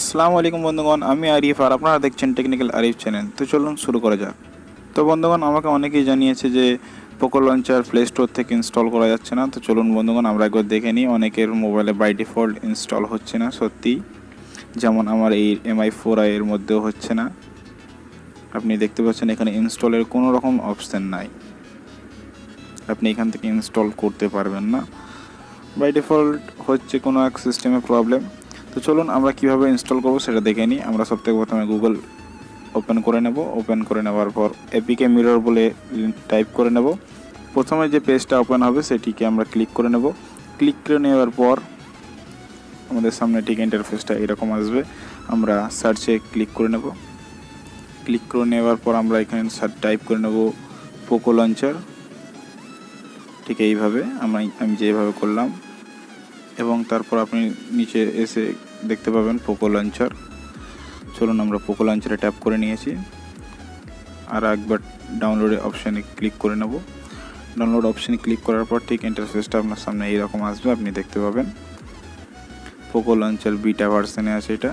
আসসালামু আলাইকুম বন্ধুগণ, আমি আরিফ আর আপনারা দেখছেন টেকনিক্যাল আরিফ চ্যানেল। তো চলুন শুরু করা যাক। তো বন্ধুগণ, আমাকে অনেকেই জানিয়েছে যে পোকো লঞ্চার প্লে স্টোর থেকে ইনস্টল করা যাচ্ছে না। তো চলুন বন্ধুগণ, আমরা একবার দেখে নিই। অনেকের মোবাইলে বাই ডিফল্ট ইনস্টল হচ্ছে না সত্যি, যেমন আমার এই MI4i এর মধ্যেও হচ্ছে না। আপনি দেখতে পাচ্ছেন এখানে ইনস্টলের কোনো রকম অপশান নাই, আপনি এখান থেকে ইনস্টল করতে পারবেন না। বাই ডিফল্ট হচ্ছে কোনো এক সিস্টেমে প্রবলেম। তো চলুন আমরা কিভাবে ইনস্টল করব সেটা দেখে নিই। আমরা সবথেকে প্রথমে গুগল ওপেন করে নেব। ওপেন করে নেওয়ার পর এপিকে মিরর বলে টাইপ করে নেব। প্রথমে যে পেজটা ওপেন হবে সেটিকে আমরা ক্লিক করে নেব। ক্লিক করে নেওয়ার পর আমাদের সামনে ঠিক ইন্টারফেসটা এরকম আসবে। আমরা সার্চে ক্লিক করে নেব। ক্লিক করে নেওয়ার পর আমরা এখানে টাইপ করে নেব পোকো লঞ্চার। ঠিক এইভাবে আমি যেভাবে করলাম, এবং তারপর আপনি নিচে এসে দেখতে পাবেন পোকো লঞ্চার। চলুন আমরা পোকো লঞ্চারে ট্যাপ করে নিয়েছি। আর একবার ডাউনলোডের অপশানে ক্লিক করে নেব। ডাউনলোড অপশানে ক্লিক করার পর ঠিক ইন্টারফেসটা আপনার সামনে এইরকম আসবে, আপনি দেখতে পাবেন পোকো লঞ্চার বিটা ভার্সনে আছে এটা।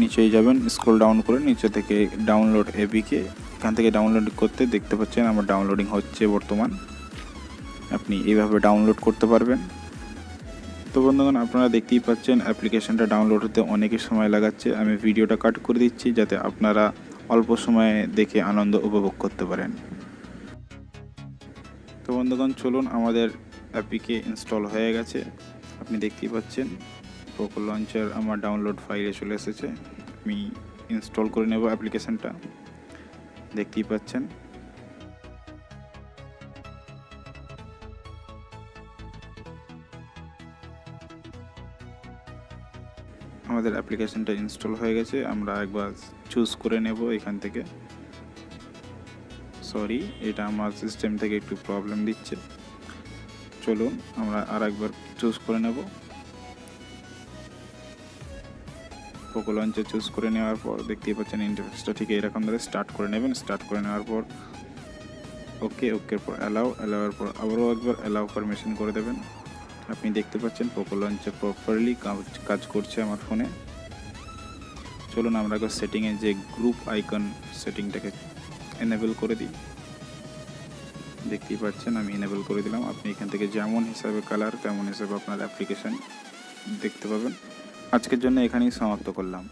নিচেই যাবেন, স্ক্রল ডাউন করে নিচে থেকে ডাউনলোড এপিকে, এখান থেকে ডাউনলোড করতে দেখতে পাচ্ছেন আমার ডাউনলোডিং হচ্ছে বর্তমান। আপনি এইভাবে ডাউনলোড করতে পারবেন। তো বন্ধুগণ, আপনারা দেখতেই পাচ্ছেন অ্যাপ্লিকেশনটা ডাউনলোড হতে অনেকই সময় লাগাচ্ছে। আমি ভিডিওটা কাট করে দিচ্ছি যাতে আপনারা অল্প সময়ে দেখে আনন্দ উপভোগ করতে পারেন। তো বন্ধুগণ, চলুন, আমাদের অ্যাপিকে ইনস্টল হয়ে গেছে। আপনি দেখতেই পাচ্ছেন পোকো লঞ্চার আমার ডাউনলোড ফাইলে চলে এসেছে। আমি ইনস্টল করে নেব অ্যাপ্লিকেশনটা, দেখতেই পাচ্ছেন। আমাদের অ্যাপ্লিকেশনটা ইনস্টল হয়ে গেছে। আমরা একবার চুজ করে নেব এখান থেকে। সরি, এটা আমার সিস্টেম থেকে একটু প্রবলেম দিচ্ছে। চলুন আমরা আর একবার চুজ করে নেব। পোকো লঞ্চার চুজ করে নেওয়ার পর দেখতেই পাচ্ছেন ইন্টারফেসটা ঠিক এরকম ধরে স্টার্ট করে নেবেন। স্টার্ট করে নেওয়ার পর ওকের পর অ্যালাউর পর আবারও একবার অ্যালাউ পারমিশন করে দেবেন। আপনি দেখতে পাচ্ছেন পোকো লঞ্চার প্রপারলি কাজ করছে আমার ফোনে। চলুন আমরা একবার সেটিংয়ে যে গ্রুপ আইকন সেটিংটাকে এনেবল করে দিই। দেখতেই পাচ্ছেন আমি এনেবল করে দিলাম। আপনি এখান থেকে যেমন হিসাবে কালার তেমন হিসাবে আপনার অ্যাপ্লিকেশন দেখতে পাবেন। আজকের জন্য এখানেই সমাপ্ত করলাম।